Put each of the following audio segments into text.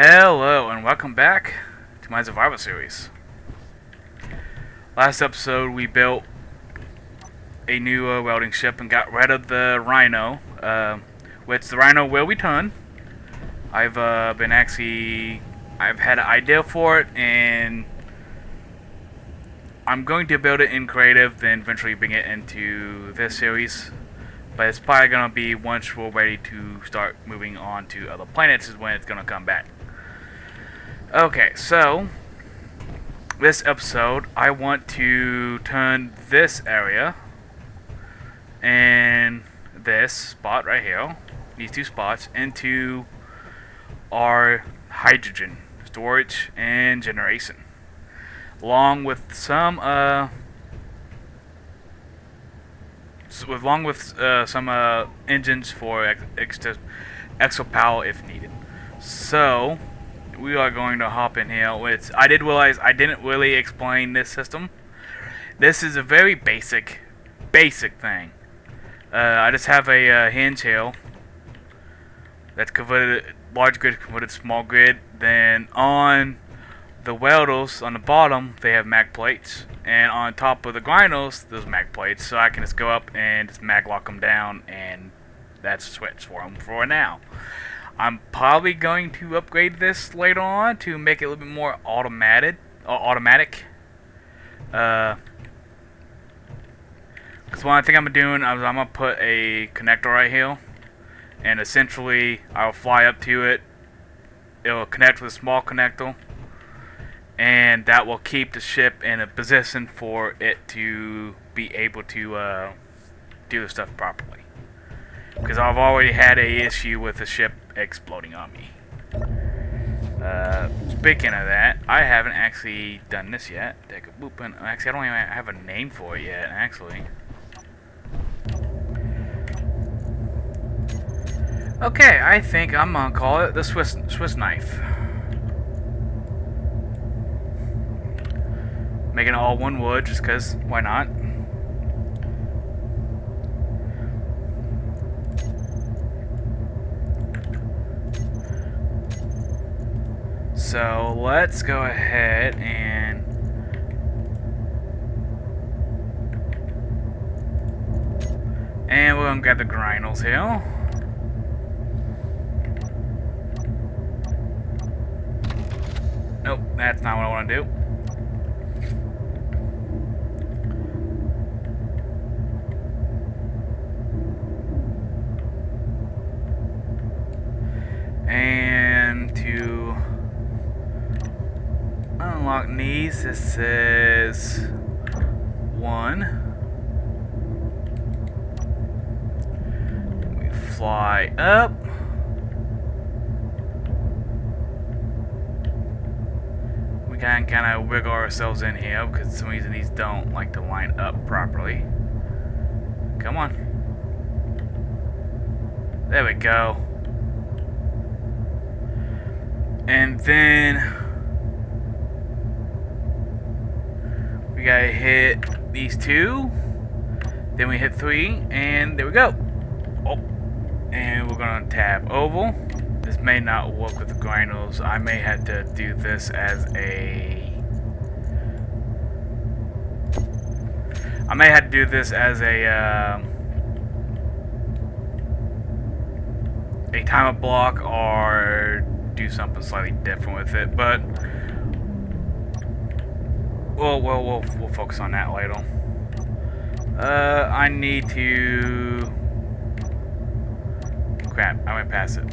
Hello and welcome back to my survival series. Last episode we built a new welding ship and got rid of the Rhino, which the Rhino will return. I've had an idea for it, and I'm going to build it in creative, then eventually bring it into this series. But it's probably going to be once we're ready to start moving on to other planets is when it's going to come back. Okay, so this episode I want to turn this area and this spot right here, these two spots, into our hydrogen storage and generation, along with some engines for extra power if needed. So we are going to hop in here. Which I did realize I didn't really explain this system. This is a very basic thing. I just have a hinge here that's converted large grid converted small grid. Then on the welders on the bottom they have mag plates, and on top of the grinders there's mag plates. So I can just go up and just mag lock them down, and that's a switch for them for now. I'm probably going to upgrade this later on to make it a little bit more automatic. Because one thing I'm doing is I'm gonna put a connector right here, and essentially I'll fly up to it. It'll connect with a small connector, and that will keep the ship in a position for it to be able to do the stuff properly. Because I've already had an issue with the ship exploding on me. Speaking of that, I haven't actually done this yet. Actually, I don't even have a name for it yet, actually. Okay, I think I'm gonna call it the Swiss knife. Making it all one wood, just because, why not? So let's go ahead and we're gonna grab the grinders here. Nope, that's not what I want to do. And to unlock these, this says 1. We fly up. We can kind of wiggle ourselves in here because for some reason these don't like to line up properly. Come on. There we go. And then we gotta hit these 2, then we hit 3, and there we go. Oh, and we're gonna tab oval. This may not work with the grinders. I may have to do this as a timer block, or do something slightly different with it, but we'll focus on that later. I need to. Crap! I went past it.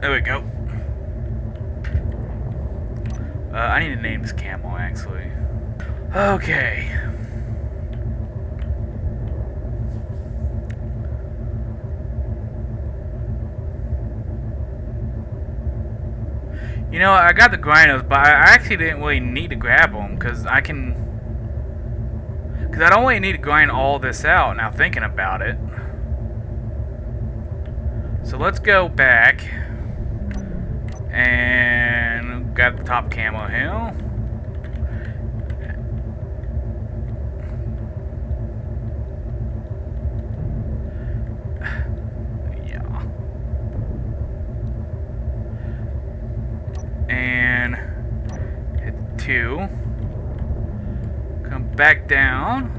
There we go. I need to name this camel actually. Okay. You know, I got the grinders, but I actually didn't really need to grab them because I don't really need to grind all this out now thinking about it. So let's go back and grab the top camo here. to come back down.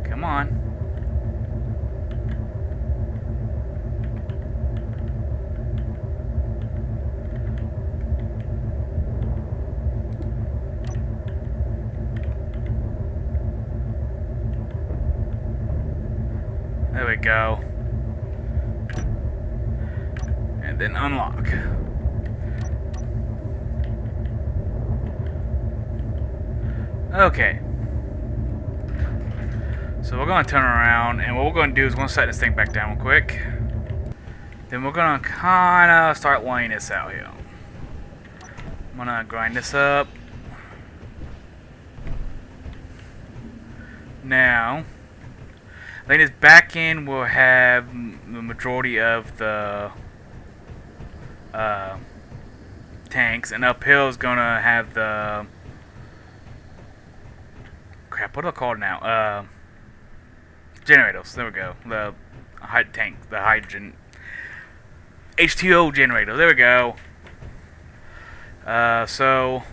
Come on. There we go. And then unlock. Okay. So we're going to turn around, and what we're going to do is we're going to set this thing back down real quick. Then we're going to kind of start laying this out here. I'm going to grind this up. Now, laying this back in will have the majority of the tanks, and uphill is going to have the... Crap, what are they called now? Generators. There we go. The tank, the hydrogen, H2O generator. There we go. So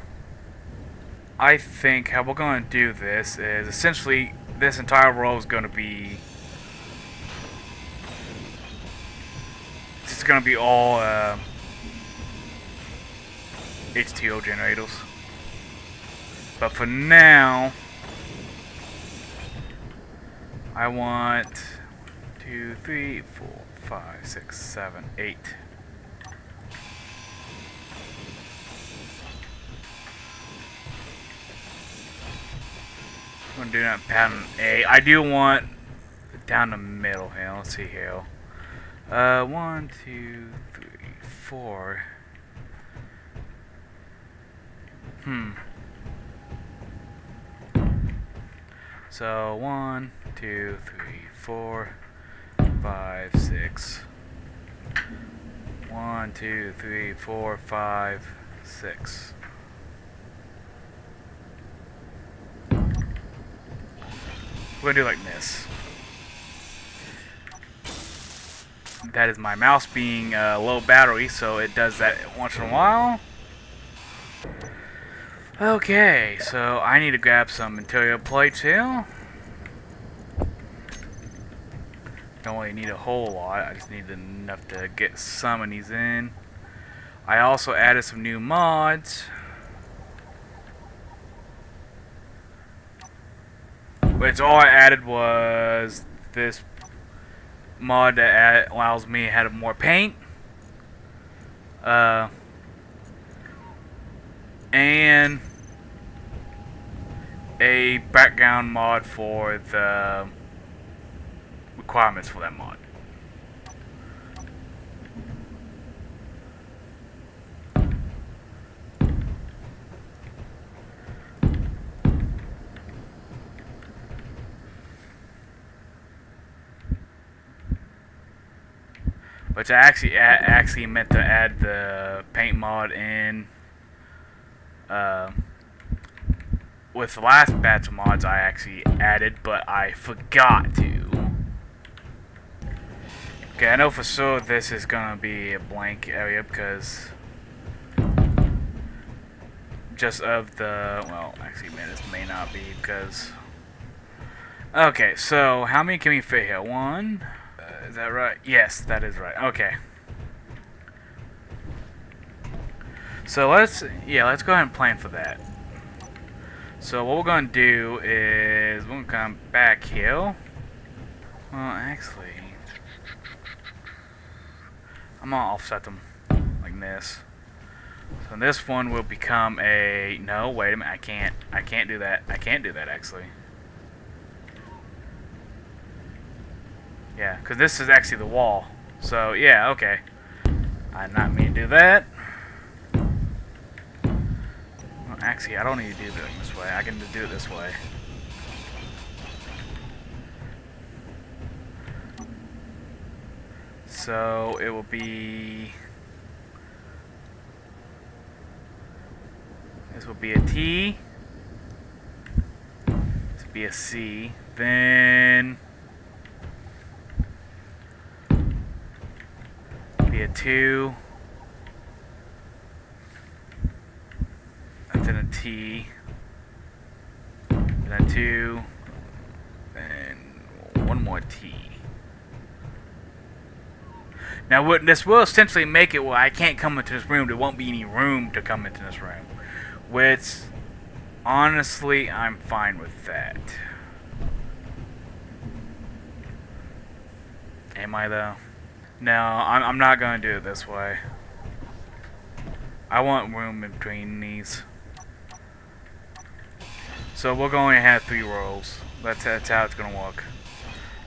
I think how we're going to do this is essentially this entire row is going to be all H2O generators. But for now, I want 2, 3, 4, 5, 6, 7, 8. I'm gonna do that pattern A. I do want down the middle here. Let's see here. 1, 2, 3, 4. So 1, 2, 3, 4, 5, 6. 1, 2, 3, 4, 5, 6. We're gonna do like this. That is my mouse being low battery, so it does that once in a while. Okay, so I need to grab some interior plates here. Don't really need a whole lot, I just need enough to get some of these in. I also added some new mods, which all I added was this mod that allows me to have more paint. And a background mod for the requirements for that mod. Which I actually meant to add the paint mod in with the last batch of mods I actually added, but I forgot to. Okay, I know for sure this is gonna be a blank area because just of the, well, actually, man, this may not be because. Okay, so how many can we fit here? One. Is that right? Yes, that is right. Okay. So let's go ahead and plan for that. So what we're gonna do is we're gonna come back here. Well, actually, I'm gonna offset them like this. So this one will become a, no, wait a minute, I can't do that. I can't do that actually. Yeah, because this is actually the wall. So, yeah, okay. I did not mean to do that. Well, actually, I don't need to do it this way. I can just do it this way. So, it will be... This will be a T. This will be a C. Then... be a 2. And then a T. And a 2. And one more T. Now, what this will essentially make it where I can't come into this room. There won't be any room to come into this room. Which, honestly, I'm fine with that. Am I, though? No, I'm not going to do it this way. I want room in between these. So we're going to have 3 rows. That's how it's going to work.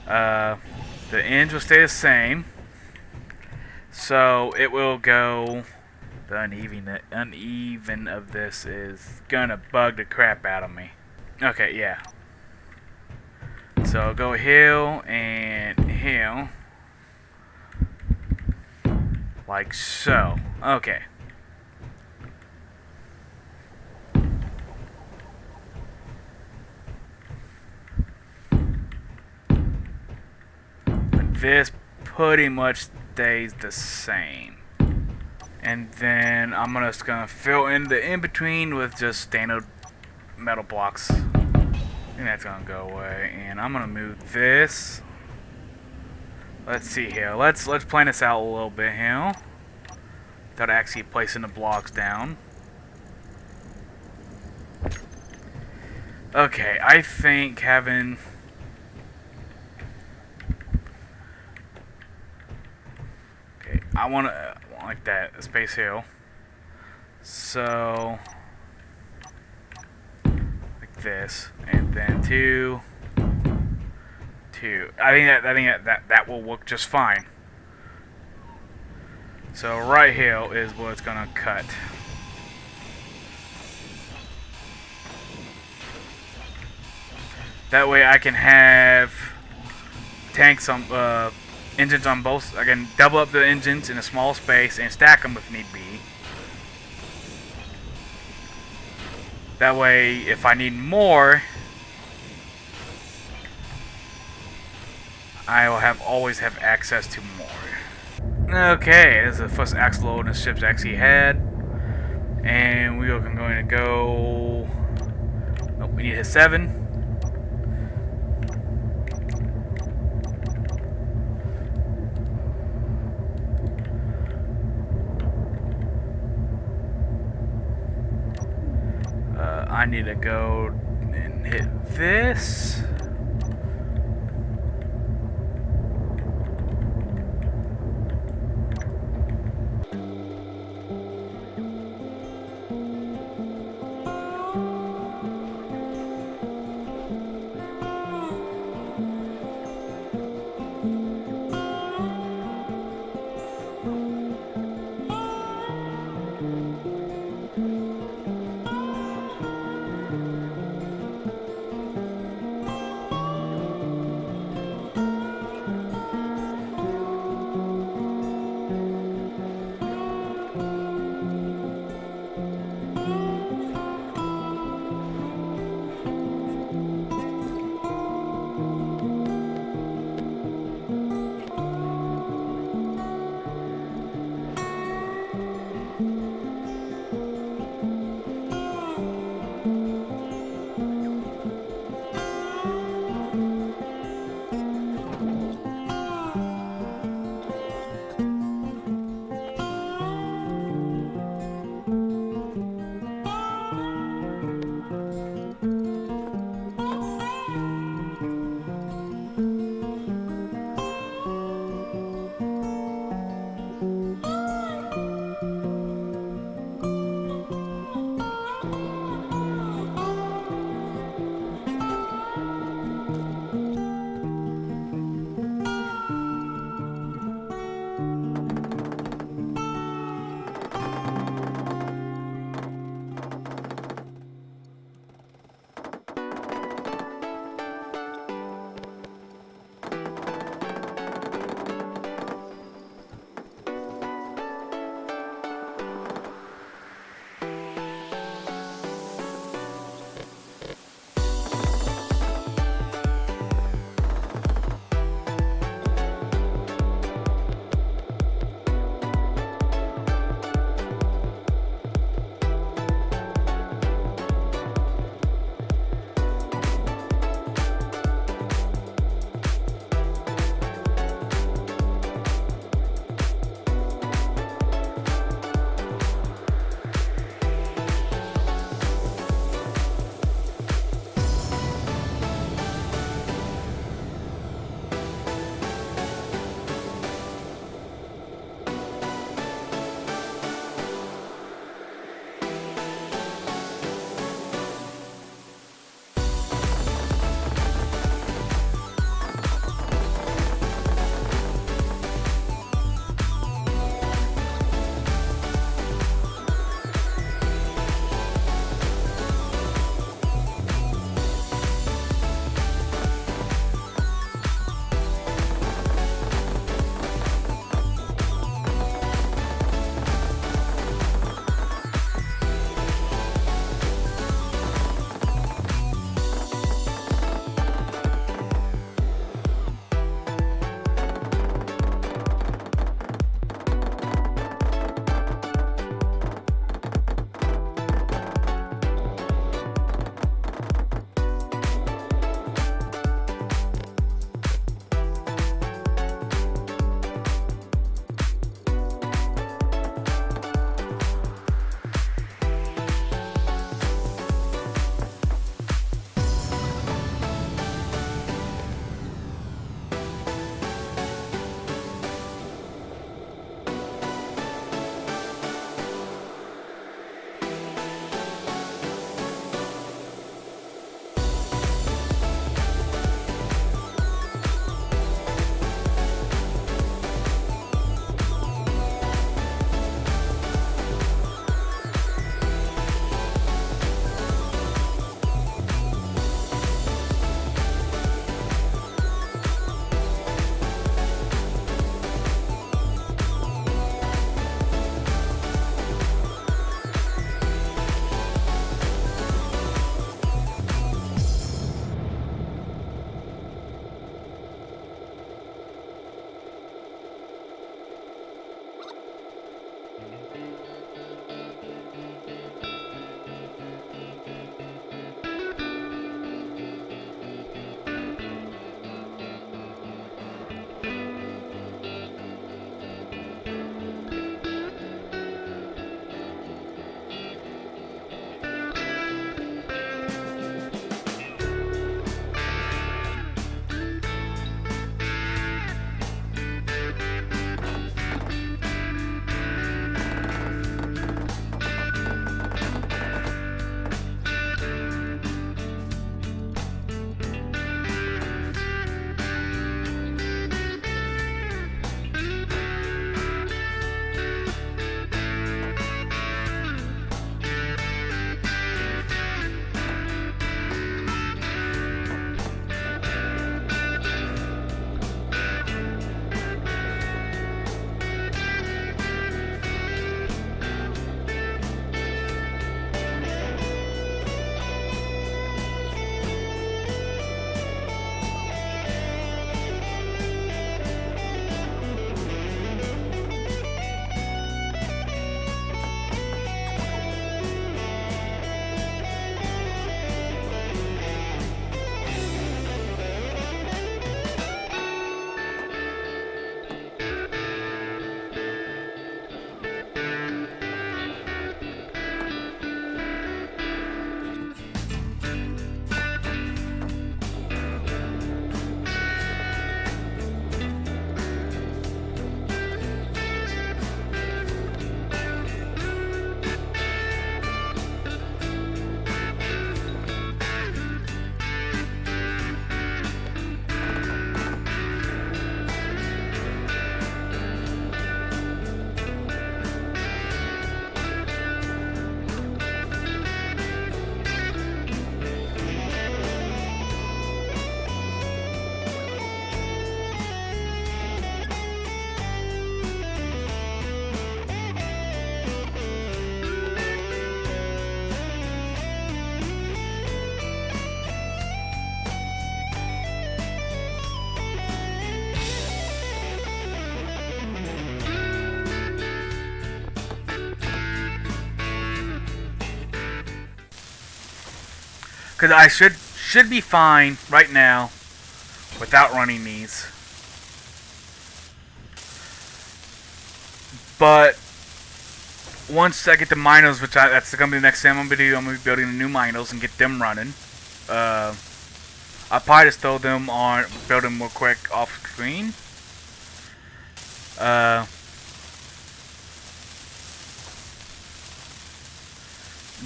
The ends will stay the same. So it will go... The uneven of this is going to bug the crap out of me. Okay, yeah. So go hill and hill. Like so. Okay. This pretty much stays the same. And then I'm just gonna fill in the in-between with just standard metal blocks. And that's gonna go away. And I'm gonna move this. Let's see here. Let's plan this out a little bit here. Without actually placing the blocks down. Okay, I think having... Okay, I want to... like that, a space hill. So... like this. And then 2... 2. I think that will work just fine. So right here is where it's gonna cut. That way I can have tanks on engines on both. I can double up the engines in a small space and stack them if need be. That way, if I need more, I will always have access to more. Okay, this is the first axle load the ship's actually had. And we are going to go... Oh, we need a 7. I need to go and hit this. Because I should be fine right now without running these. But once I get the Minos, which that's going to be the next thing I'm going to do, I'm going to be building the new Minos and get them running. I'll probably just throw them on, build them real quick off screen.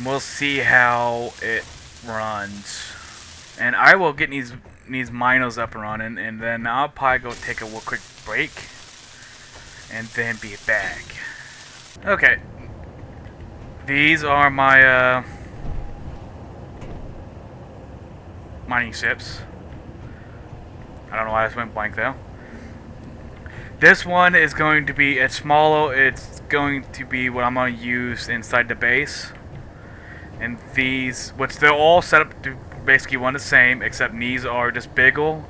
We'll see how it runs. And I will get these Minos up and running, and then I'll probably go take a real quick break. And then be back. Okay. These are my mining ships. I don't know why I just went blank though. This one is going to be, it's smaller, it's going to be what I'm going to use inside the base. And these, which they're all set up to basically one the same, except these are just bigger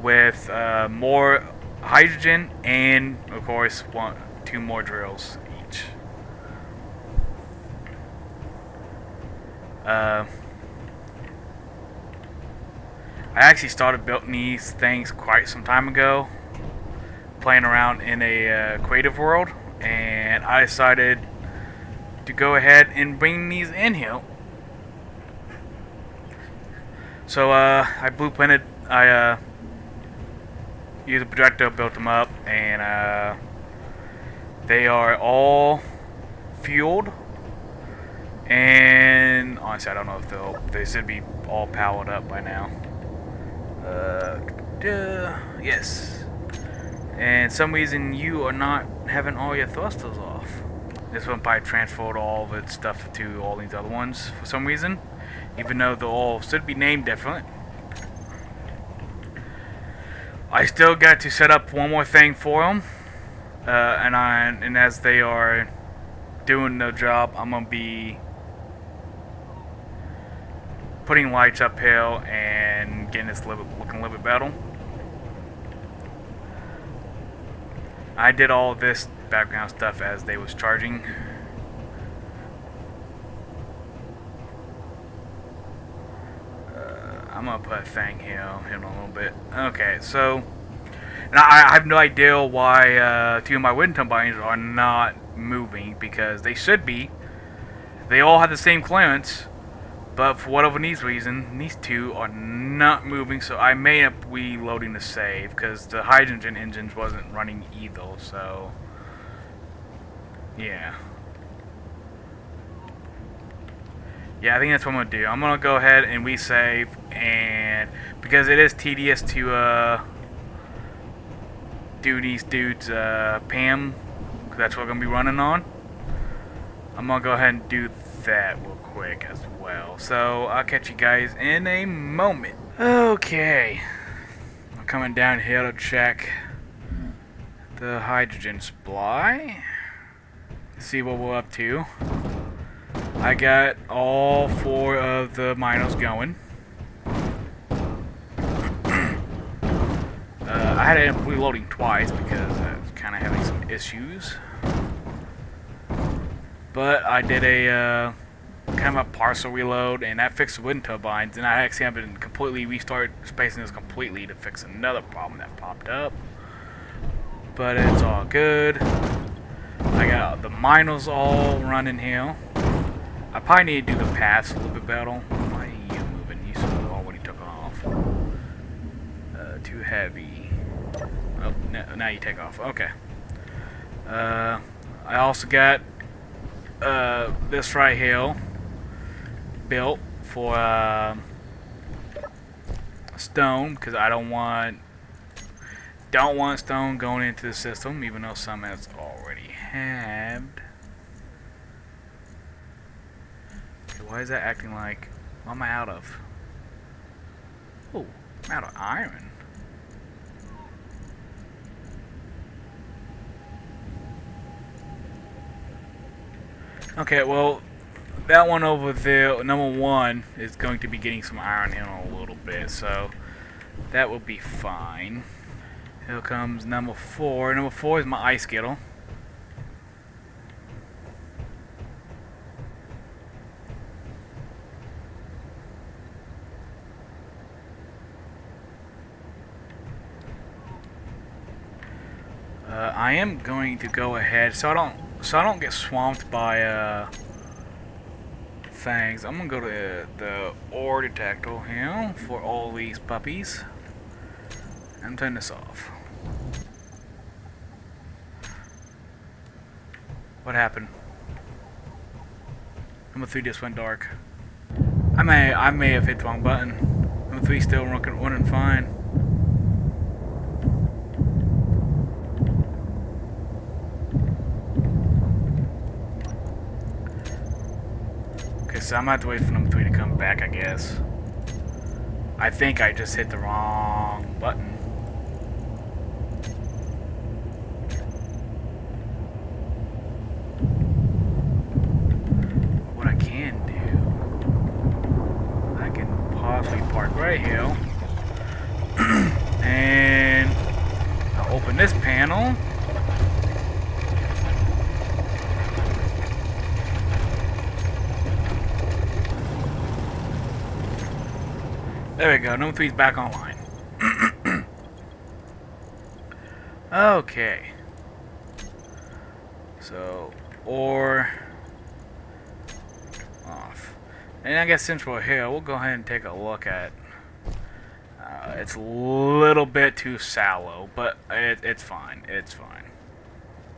with more hydrogen and, of course, 2 more drills each. I actually started building these things quite some time ago, playing around in a creative world, and I decided to go ahead and bring these in here. So I blueprinted, used a projector, built them up, and they are all fueled. And honestly, I don't know if they should be all powered up by now. Yes. And some reason you are not having all your thrusters off. This one probably transferred all of its stuff to all these other ones for some reason, even though they all should be named different. I still got to set up one more thing for them, and as they are doing their job, I'm gonna be putting lights uphill and getting this looking a little bit better. I did all this background stuff as they was charging. I'm gonna put a thing here in a little bit. Okay, so now I have no idea why 2 of my wind turbines are not moving, because they should be. They all have the same clearance, but for whatever reason, these 2 are not moving. So I may end up reloading the save because the hydrogen engines wasn't running either. So yeah. Yeah, I think that's what I'm going to do. I'm going to go ahead and resave, and because it is tedious to do these dudes PAM, because that's what we're going to be running on, I'm going to go ahead and do that real quick as well. So I'll catch you guys in a moment. Okay. I'm coming down here to check the hydrogen supply. See what we're up to. I got all 4 of the Minos going. I had to end up reloading twice because I was kind of having some issues. But I did a kind of a partial reload, and that fixed the wind turbines. And I actually have been completely restart spacing this completely to fix another problem that popped up. But it's all good. I got the Minos all running here. I probably need to do the paths a little bit better. Why are you moving? You already took off. Too heavy. Oh, now you take off. Okay. I also got this right here built for stone, because I don't want stone going into the system, even though some has already had. Why is that acting like... What am I out of? Oh, I'm out of iron. Okay, well, that one over there, number 1, is going to be getting some iron in a little bit, so that will be fine. Here comes number 4. Number 4 is my ice skittle. I am going to go ahead so I don't get swamped by things. I'm gonna go to the ore detector here for all these puppies and turn this off. What happened? Number 3 just went dark. I may have hit the wrong button. Number 3 still running fine. Okay, so I'm gonna have to wait for number 3 to come back, I guess. I think I just hit the wrong button. What I can do, I can possibly park right here, and I'll open this panel. There we go, number 3's back online. Okay. So, ore off. And I guess since we're here, we'll go ahead and take a look at... it's a little bit too shallow, but it's fine. It's fine.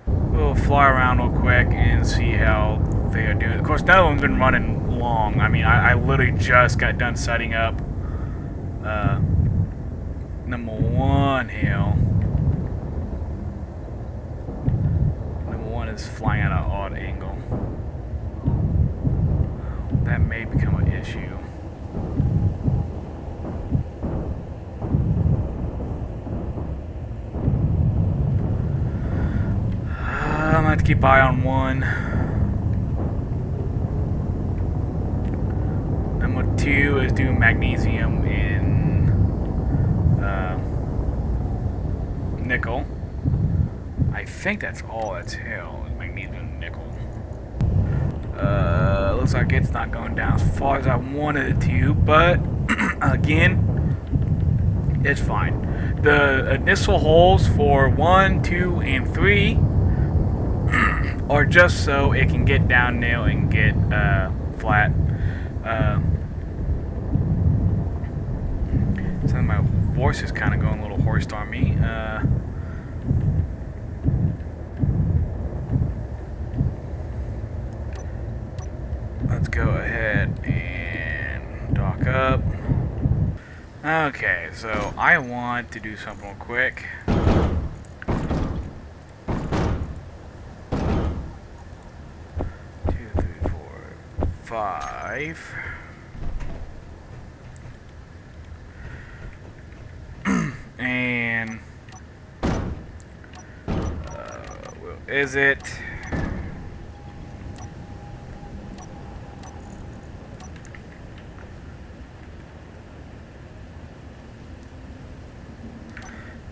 We'll fly around real quick and see how they are doing. Of course, none of them have been running long. I mean, I literally just got done setting up number 1 here. Number 1 is flying at an odd angle. That may become an issue. I'm gonna have to keep an eye on 1. Number 2 is doing magnesium in nickel. I think that's all that's hell is magnesium and nickel. Looks like it's not going down as far as I wanted it to, but again, it's fine. The initial holes for 1, 2, and 3 are just so it can get down there and get flat. So my voice is kind of going a little hoarse on me. Let's go ahead and dock up. Okay, so I want to do something real quick. 2, 3, 4, 5. And where is it?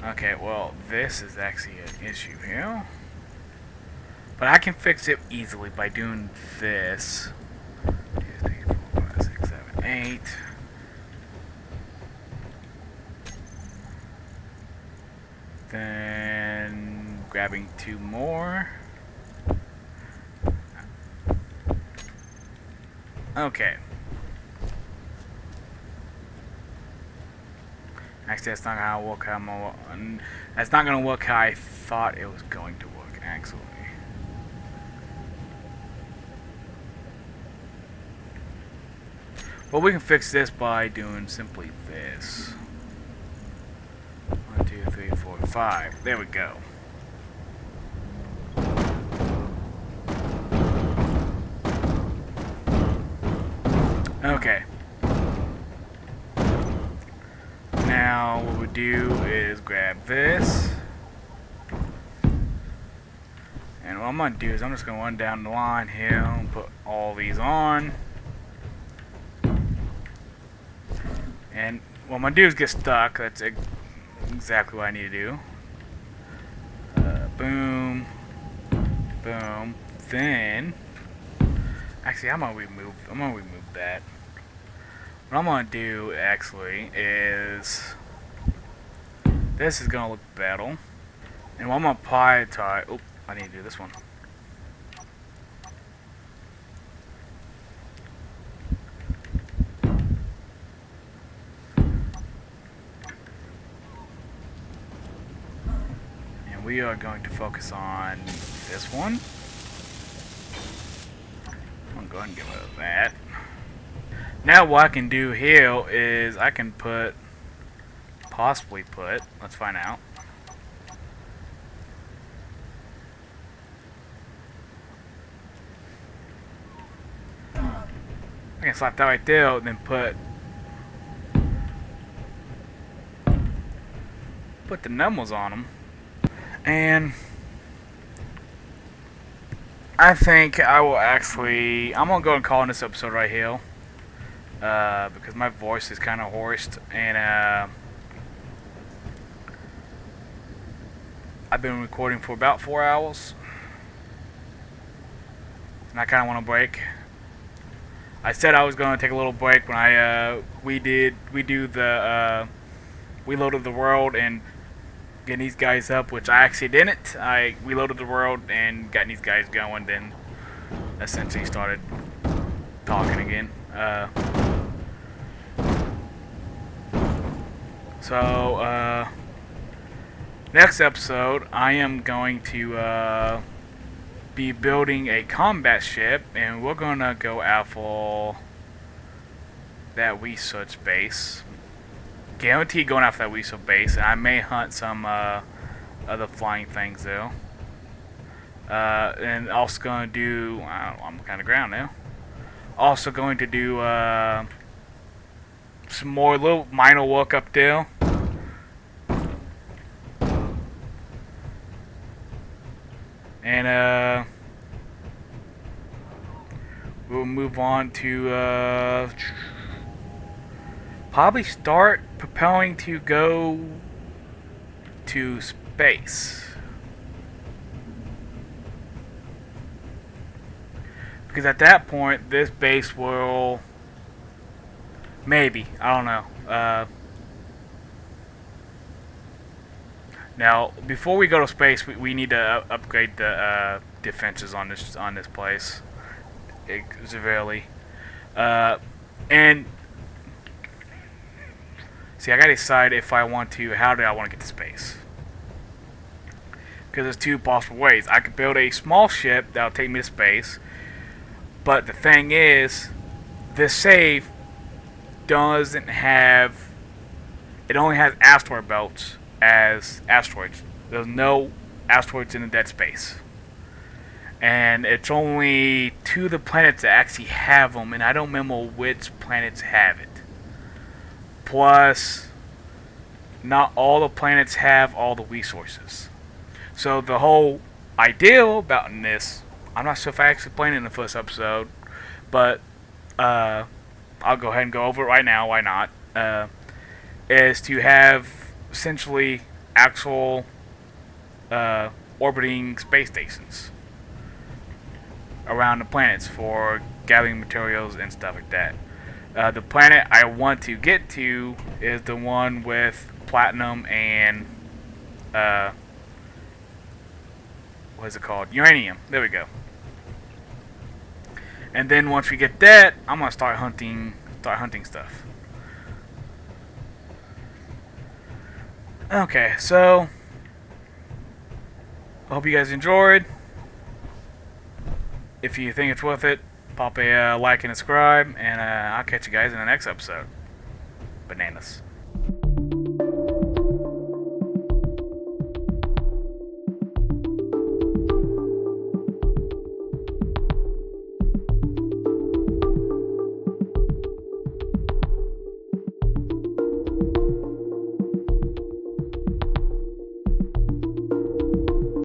Okay, well, this is actually an issue here. But I can fix it easily by doing this. 2, 3, 4, 5, 6, 7, 8. Then grabbing 2 more. Okay. Actually, that's not gonna work how that's not gonna work how I thought it was going to work, actually. Well, we can fix this by doing simply this. 1, 2, 3, 4, 5. There we go. Okay. Now what we do is grab this, and what I'm going to do is I'm just going to run down the line here and put all these on, and what I'm going to do is get stuck. That's exactly what I need to do. Boom, boom. Then actually I'm gonna remove that. What I'm going to do, actually, is... This is going to look better. And what I'm gonna apply to, oh, I need to do this one. And we are going to focus on this one. I'm going to get rid of that. Now what I can do here is I can possibly put, let's find out. I can slap that right there, then put the numbers on them. And I think I will actually, I'm going to go and call in this episode right here. Because my voice is kind of hoarse, and I've been recording for about 4 hours, and I kind of want a break. I said I was going to take a little break when we loaded the world and getting these guys up, which I actually didn't. I reloaded the world and got these guys going, then essentially started talking again. So, next episode, I am going to be building a combat ship, and we're going to go out for that research base. Guaranteed going after that research base, and I may hunt some other flying things though. And also going to do, I'm kind of ground now. Also going to do some more little minor work up there. And we'll move on to probably start propelling to go to space. Because at that point, this base will, maybe, I don't know. Now, before we go to space, we need to upgrade the defenses on this place severely. And see, I gotta decide if I want to. How do I want to get to space? Because there's two possible ways. I could build a small ship that'll take me to space. But the thing is, this save doesn't have. It only has asteroid belts as asteroids. There's no asteroids in the dead space. And it's only 2 of the planets that actually have them, and I don't remember which planets have it. Plus, not all the planets have all the resources. So the whole idea about this, I'm not sure if I explained it in the first episode, but I'll go ahead and go over it right now, why not, is to have essentially actual orbiting space stations around the planets for gathering materials and stuff like that. The planet I want to get to is the one with platinum and what is it called? Uranium. There we go. And then once we get that, I'm gonna start hunting stuff. Okay, so I hope you guys enjoyed. If you think it's worth it, pop a like and subscribe, and I'll catch you guys in the next episode. Bananas.